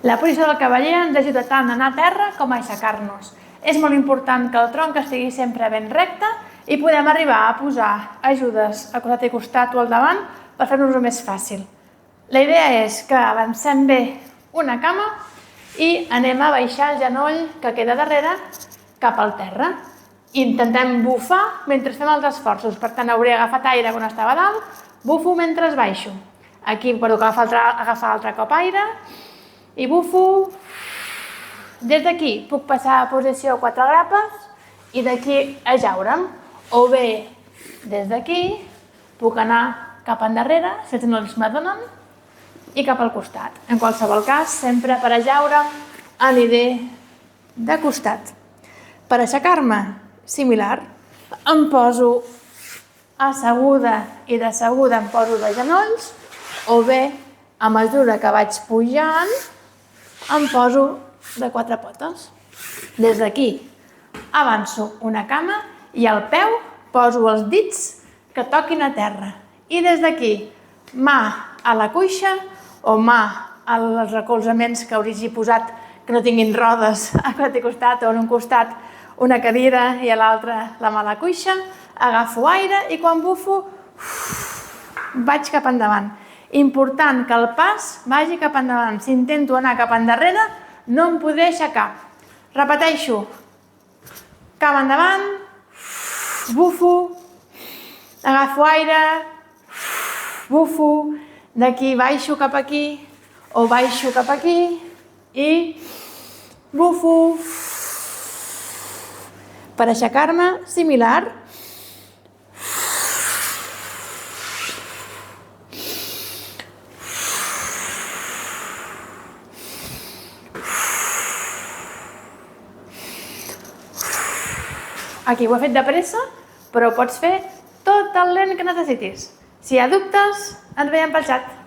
La posició del cavaller ens ajuda tant a anar a terra com a aixecar-nos. És molt important que el tronc estigui sempre ben recte i podem arribar a posar ajudes a costat i costat o al davant per fer-nos-ho més fàcil. La idea és que avancem bé una cama i anem a baixar el genoll que queda darrere cap al terra. Intentem bufar mentre fem els esforços, per tant hauré agafat aire quan estava dalt, bufo mentre baixo. Aquí puc agafar altre cop aire i bufo. Des d'aquí puc passar a posició 4 grapes i d'aquí ajaure'm. O bé, des d'aquí puc anar cap endarrere, si els genolls m'adonen, i cap al costat. En qualsevol cas, sempre per ajaure'm aniré de costat. Per aixecar-me, similar, em poso asseguda i de seguda em poso de genolls, o bé, a mesura que vaig pujant, em poso de 4 potes. Des d'aquí avanço una cama i al peu poso els dits que toquin a terra. I des d'aquí, mà a la cuixa o mà als recolzaments que hauria posat que no tinguin rodes a costat i costat, o en un costat una cadira i a l'altre la mà a la cuixa, agafo aire i quan bufo vaig cap endavant. Important que el pas vagi cap endavant. Si intento anar cap endarrere, no em podré aixecar. Repeteixo. Cap endavant, bufo, agafo aire, bufo, d'aquí baixo cap aquí o baixo cap aquí i bufo. Per aixecar-me, similar. Aquí ho he fet de pressa, però ho pots fer tot el lent que necessitis. Si hi ha dubtes, ens veiem pel xat.